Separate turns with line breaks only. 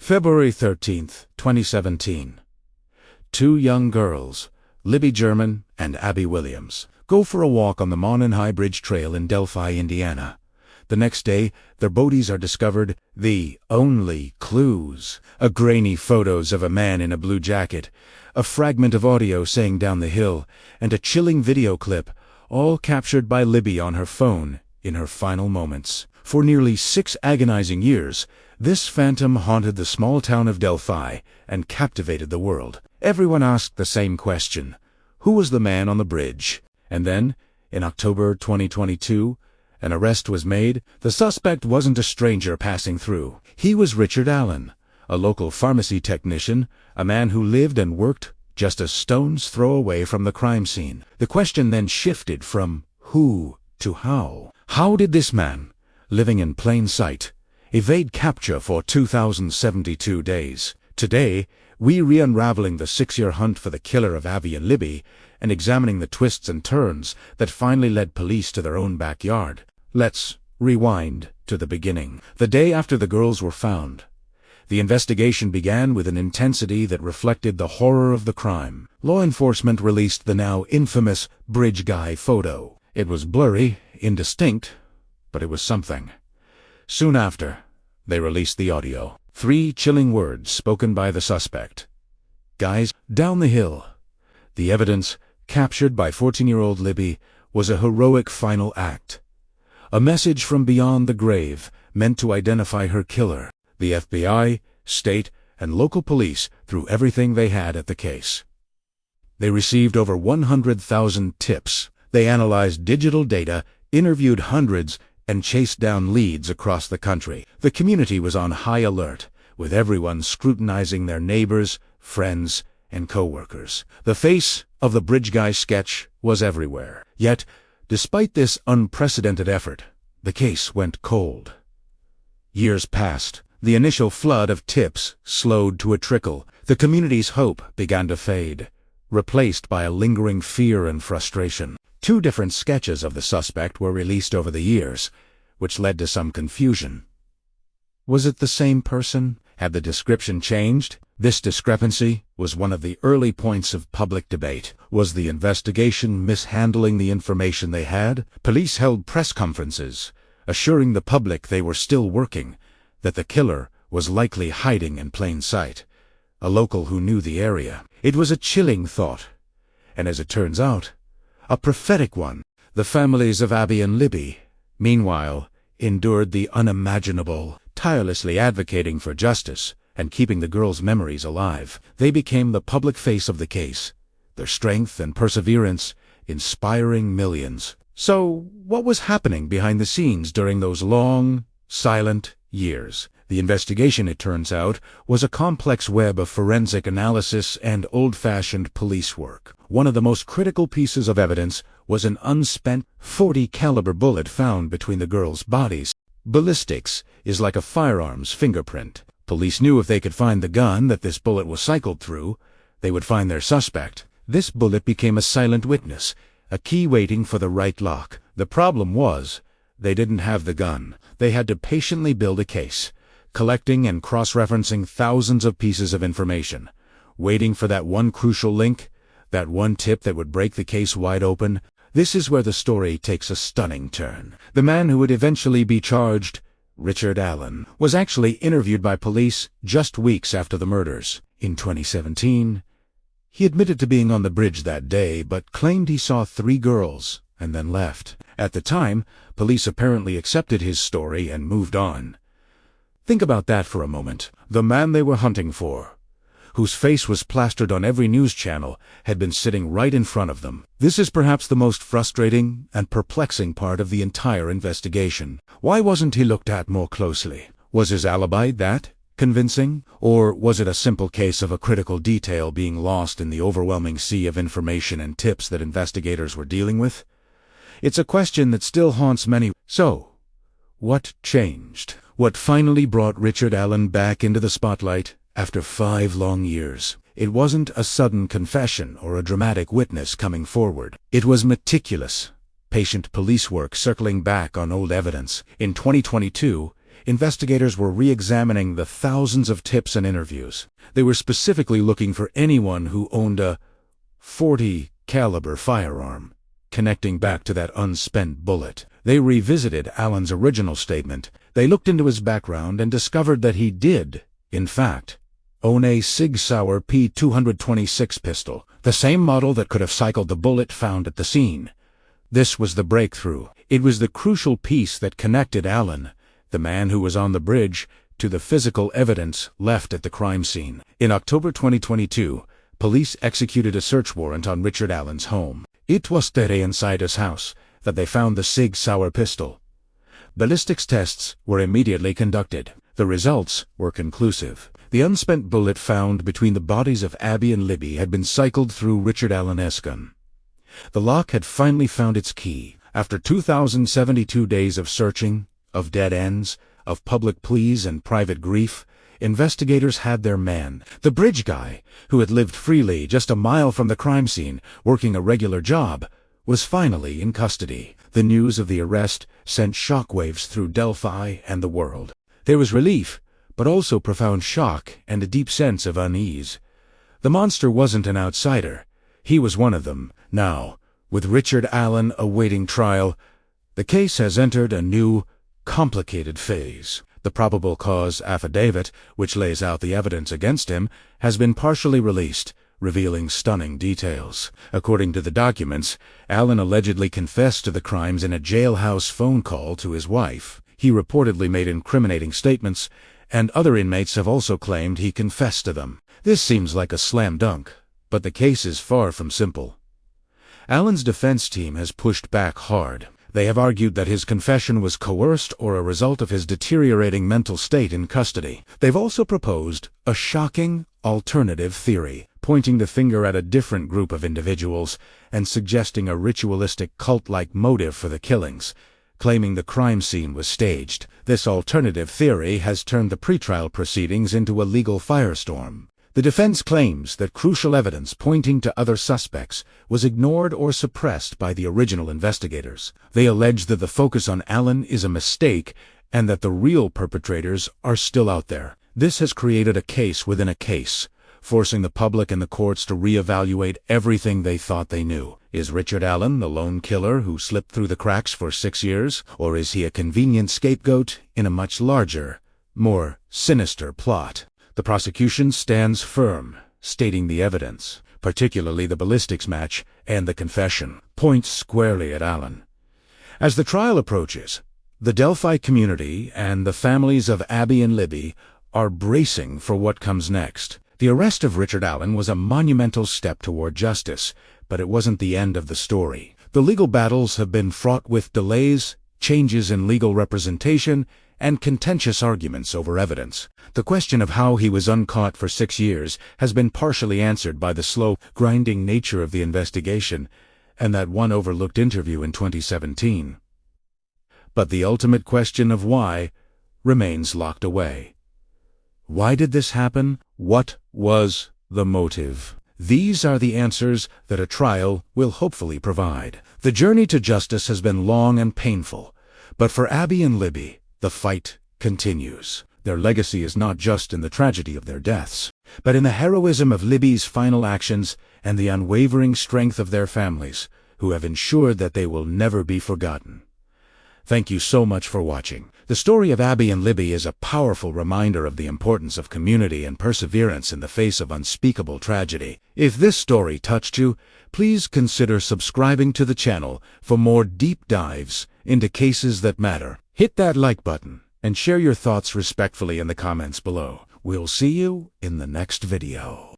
February 13th, 2017. Two young girls, Libby German and Abby Williams, go for a walk on the Monon High Bridge Trail in Delphi, Indiana. The next day, their bodies are discovered. The only clues: grainy photos of a man in a blue jacket, a fragment of audio saying "down the hill," and a chilling video clip, all captured by Libby on her phone in her final moments. For nearly 6 agonizing years, this phantom haunted the small town of Delphi and captivated the world. Everyone asked the same question: who was the man on the bridge? And then, in October 2022, an arrest was made. The suspect wasn't a stranger passing through. He was Richard Allen, a local pharmacy technician, a man who lived and worked just a stone's throw away from the crime scene. The question then shifted from who to how. How did this man, living in plain sight, evade capture for 2,072 days? Today, we re-unraveling the 6-year hunt for the killer of Abby and Libby and examining the twists and turns that finally led police to their own backyard. Let's rewind to the beginning. The day after the girls were found, the investigation began with an intensity that reflected the horror of the crime. Law enforcement released the now infamous Bridge Guy photo. It was blurry, indistinct, but it was something. Soon after, they released the audio. 3 chilling words spoken by the suspect. "Guys, down the hill." The evidence, captured by 14-year-old Libby, was a heroic final act. A message from beyond the grave, meant to identify her killer. The FBI, state, and local police threw everything they had at the case. They received over 100,000 tips. They analyzed digital data, interviewed hundreds, and chased down leads across the country. The community was on high alert, with everyone scrutinizing their neighbors, friends, and co-workers. The face of the Bridge Guy sketch was everywhere. Yet, despite this unprecedented effort, the case went cold. Years passed. The initial flood of tips slowed to a trickle. The community's hope began to fade, replaced by a lingering fear and frustration. 2 different sketches of the suspect were released over the years, which led to some confusion. Was it the same person? Had the description changed? This discrepancy was one of the early points of public debate. Was the investigation mishandling the information they had? Police held press conferences, assuring the public they were still working, that the killer was likely hiding in plain sight. A local who knew the area. It was a chilling thought, and as it turns out, a prophetic one. The families of Abby and Libby, meanwhile, endured the unimaginable, tirelessly advocating for justice and keeping the girls' memories alive. They became the public face of the case, their strength and perseverance inspiring millions. So, what was happening behind the scenes during those long, silent years? The investigation, it turns out, was a complex web of forensic analysis and old-fashioned police work. One of the most critical pieces of evidence was an unspent .40 caliber bullet found between the girls' bodies. Ballistics is like a firearm's fingerprint. Police knew if they could find the gun that this bullet was cycled through, they would find their suspect. This bullet became a silent witness, a key waiting for the right lock. The problem was, they didn't have the gun. They had to patiently build a case, collecting and cross-referencing thousands of pieces of information, waiting for that one crucial link, that one tip that would break the case wide open. This is where the story takes a stunning turn. The man who would eventually be charged, Richard Allen, was actually interviewed by police just weeks after the murders. In 2017, he admitted to being on the bridge that day, but claimed he saw 3 girls and then left. At the time, police apparently accepted his story and moved on. Think about that for a moment. The man they were hunting for, whose face was plastered on every news channel, had been sitting right in front of them. This is perhaps the most frustrating and perplexing part of the entire investigation. Why wasn't he looked at more closely? Was his alibi that convincing? Or was it a simple case of a critical detail being lost in the overwhelming sea of information and tips that investigators were dealing with? It's a question that still haunts many. So, what changed? What finally brought Richard Allen back into the spotlight after 5 long years? It wasn't a sudden confession or a dramatic witness coming forward. It was meticulous, patient police work circling back on old evidence. In 2022, investigators were re-examining the thousands of tips and interviews. They were specifically looking for anyone who owned a .40 caliber firearm, connecting back to that unspent bullet. They revisited Allen's original statement. They looked into his background and discovered that he did, in fact, own a Sig Sauer P226 pistol, the same model that could have cycled the bullet found at the scene. This was the breakthrough. It was the crucial piece that connected Allen, the man who was on the bridge, to the physical evidence left at the crime scene. In October 2022, police executed a search warrant on Richard Allen's home. It was there inside his house that they found the Sig Sauer pistol. Ballistics tests were immediately conducted. The results were conclusive. The unspent bullet found between the bodies of Abby and Libby had been cycled through Richard Allen's gun. The lock had finally found its key. After 2,072 days of searching, of dead ends, of public pleas and private grief, investigators had their man. The bridge guy, who had lived freely just a mile from the crime scene, working a regular job, was finally in custody. The news of the arrest sent shockwaves through Delphi and the world. There was relief, but also profound shock and a deep sense of unease. The monster wasn't an outsider. He was one of them. Now, with Richard Allen awaiting trial, the case has entered a new, complicated phase. The probable cause affidavit, which lays out the evidence against him, has been partially released, revealing stunning details. According to the documents, Allen allegedly confessed to the crimes in a jailhouse phone call to his wife. He reportedly made incriminating statements, and other inmates have also claimed he confessed to them. This seems like a slam dunk, but the case is far from simple. Allen's defense team has pushed back hard. They have argued that his confession was coerced or a result of his deteriorating mental state in custody. They've also proposed a shocking, alternative theory, pointing the finger at a different group of individuals and suggesting a ritualistic cult-like motive for the killings, claiming the crime scene was staged. This alternative theory has turned the pretrial proceedings into a legal firestorm. The defense claims that crucial evidence pointing to other suspects was ignored or suppressed by the original investigators. They allege that the focus on Allen is a mistake and that the real perpetrators are still out there. This has created a case within a case, forcing the public and the courts to reevaluate everything they thought they knew. Is Richard Allen the lone killer who slipped through the cracks for 6 years, or is he a convenient scapegoat in a much larger, more sinister plot? The prosecution stands firm, stating the evidence, particularly the ballistics match and the confession, points squarely at Allen. As the trial approaches, the Delphi community and the families of Abby and Libby are bracing for what comes next. The arrest of Richard Allen was a monumental step toward justice, but it wasn't the end of the story. The legal battles have been fraught with delays, changes in legal representation, and contentious arguments over evidence. The question of how he was uncaught for 6 years has been partially answered by the slow, grinding nature of the investigation and that one overlooked interview in 2017. But the ultimate question of why remains locked away. Why did this happen? What was the motive? These are the answers that a trial will hopefully provide. The journey to justice has been long and painful, but for Abby and Libby, the fight continues. Their legacy is not just in the tragedy of their deaths, but in the heroism of Libby's final actions and the unwavering strength of their families, who have ensured that they will never be forgotten. Thank you so much for watching. The story of Abby and Libby is a powerful reminder of the importance of community and perseverance in the face of unspeakable tragedy. If this story touched you, please consider subscribing to the channel for more deep dives into cases that matter. Hit that like button and share your thoughts respectfully in the comments below. We'll see you in the next video.